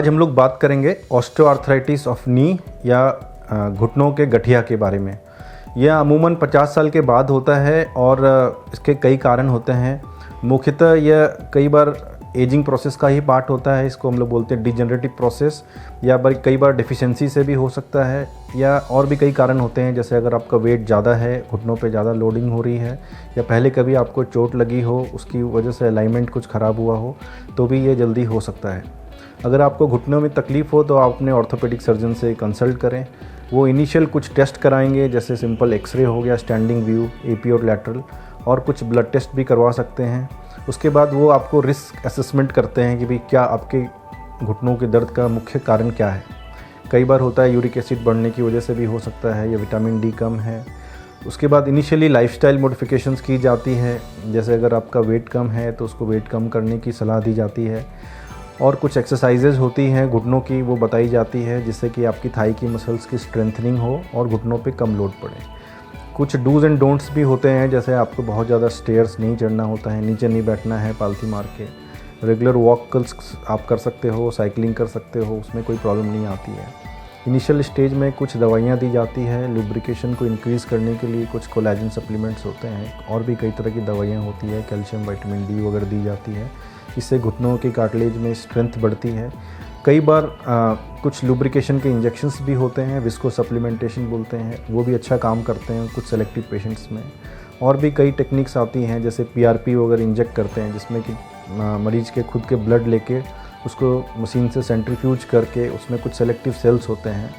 आज हम लोग बात करेंगे ऑस्टियोआर्थराइटिस ऑफ नी या घुटनों के गठिया के बारे में। यह अमूमन 50 साल के बाद होता है और इसके कई कारण होते हैं। मुख्यतः यह कई बार एजिंग प्रोसेस का ही पार्ट होता है। इसको हम लोग बोलते हैं डिजेनरेटिव प्रोसेस, या कई बार डेफिशिएंसी से भी हो सकता है, या और भी कई कारण होते हैं। जैसे अगर आपका वेट ज़्यादा है, घुटनों पे ज़्यादा लोडिंग हो रही है, या पहले कभी आपको चोट लगी हो, उसकी वजह से अलाइनमेंट कुछ ख़राब हुआ हो, तो भी ये जल्दी हो सकता है। अगर आपको घुटनों में तकलीफ़ हो तो आप अपने ऑर्थोपेडिक सर्जन से कंसल्ट करें। वो इनिशियल कुछ टेस्ट कराएंगे, जैसे सिंपल एक्सरे हो गया, स्टैंडिंग व्यू, एपी और लैटरल, और कुछ ब्लड टेस्ट भी करवा सकते हैं। उसके बाद वो आपको रिस्क असेसमेंट करते हैं कि भाई क्या आपके घुटनों के दर्द का मुख्य कारण क्या है। कई बार होता है यूरिक एसिड बढ़ने की वजह से भी हो सकता है, या विटामिन डी कम है। उसके बाद इनिशियली लाइफस्टाइल मॉडिफिकेशंस की जाती है। जैसे अगर आपका वेट कम है तो उसको वेट कम करने की सलाह दी जाती है, और कुछ एक्सरसाइजेज होती हैं घुटनों की, वो बताई जाती है, जिससे कि आपकी थाई की मसल्स की स्ट्रेंथनिंग हो और घुटनों पे कम लोड पड़े। कुछ डूज़ एंड डोंट्स भी होते हैं, जैसे आपको बहुत ज़्यादा स्टेयर्स नहीं चढ़ना होता है, नीचे नहीं बैठना है पालथी मार के। रेगुलर वॉक आप कर सकते हो, साइकिलिंग कर सकते हो, उसमें कोई प्रॉब्लम नहीं आती है। इनिशियल स्टेज में कुछ दवाइयाँ दी जाती है लुब्रिकेशन को इंक्रीज़ करने के लिए। कुछ कोलेजन सप्लीमेंट्स होते हैं, और भी कई तरह की दवाइयाँ होती है, कैल्शियम, विटामिन डी वगैरह दी जाती है। इससे घुटनों के कार्टिलेज में स्ट्रेंथ बढ़ती है। कई बार कुछ लुब्रिकेशन के इंजेक्शंस भी होते हैं, विस्को सप्लीमेंटेशन बोलते हैं, वो भी अच्छा काम करते हैं कुछ सेलेक्टिव पेशेंट्स में। और भी कई टेक्निक्स आती हैं, जैसे पीआरपी वगैरह इंजेक्ट करते हैं, जिसमें कि मरीज़ के खुद के ब्लड लेके उसको मशीन से सेंट्रीफ्यूज करके उसमें कुछ सेलेक्टिव सेल्स होते हैं,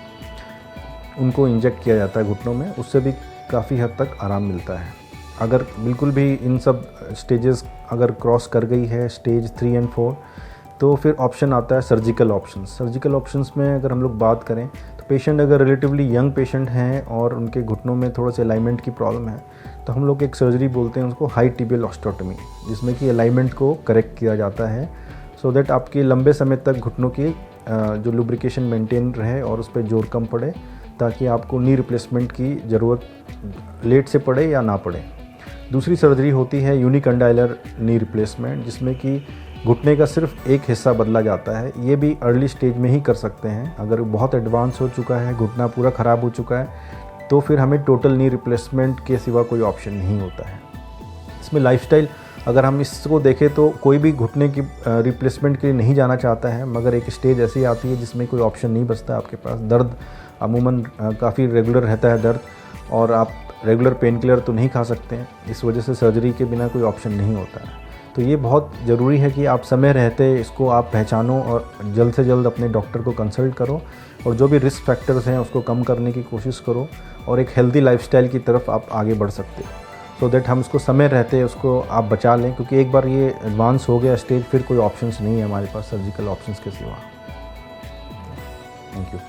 उनको इंजेक्ट किया जाता है घुटनों में। उससे भी काफ़ी हद तक आराम मिलता है। अगर बिल्कुल भी इन सब स्टेजेस अगर क्रॉस कर गई है, स्टेज 3 और 4, तो फिर ऑप्शन आता है सर्जिकल ऑप्शंस। सर्जिकल ऑप्शंस में अगर हम लोग बात करें तो पेशेंट अगर रिलेटिवली यंग पेशेंट हैं और उनके घुटनों में थोड़ा सा अलाइनमेंट की प्रॉब्लम है, तो हम लोग एक सर्जरी बोलते हैं उसको हाई टिबियल ऑस्टियोटमी, जिसमें कि अलाइनमेंट को करेक्ट किया जाता है, सो दैट आपके लंबे समय तक घुटनों की जो लुब्रिकेशन मेंटेन रहे और उस पर जोर कम पड़े, ताकि आपको नी रिप्लेसमेंट की ज़रूरत लेट से पड़े या ना पड़े। दूसरी सर्जरी होती है यूनिकंडाइलर नी रिप्लेसमेंट, जिसमें कि घुटने का सिर्फ एक हिस्सा बदला जाता है। ये भी अर्ली स्टेज में ही कर सकते हैं। अगर बहुत एडवांस हो चुका है, घुटना पूरा ख़राब हो चुका है, तो फिर हमें टोटल नी रिप्लेसमेंट के सिवा कोई ऑप्शन नहीं होता है। इसमें लाइफस्टाइल अगर हम इसको देखें तो कोई भी घुटने की रिप्लेसमेंट के लिए नहीं जाना चाहता है, मगर एक स्टेज ऐसी आती है जिसमें कोई ऑप्शन नहीं बचता आपके पास। दर्द अमूमन काफ़ी रेगुलर रहता है दर्द, और आप रेगुलर पेन किलर तो नहीं खा सकते हैं, इस वजह से सर्जरी के बिना कोई ऑप्शन नहीं होता है। तो ये बहुत ज़रूरी है कि आप समय रहते इसको आप पहचानो और जल्द से जल्द अपने डॉक्टर को कंसल्ट करो, और जो भी रिस्क फैक्टर्स हैं उसको कम करने की कोशिश करो, और एक हेल्दी लाइफस्टाइल की तरफ आप आगे बढ़ सकते हो, सो दैट हम उसको समय रहते उसको आप बचा लें। क्योंकि एक बार ये एडवांस हो गया स्टेज, फिर कोई ऑप्शंस नहीं है हमारे पास सर्जिकल ऑप्शंस के सिवा। Thank you.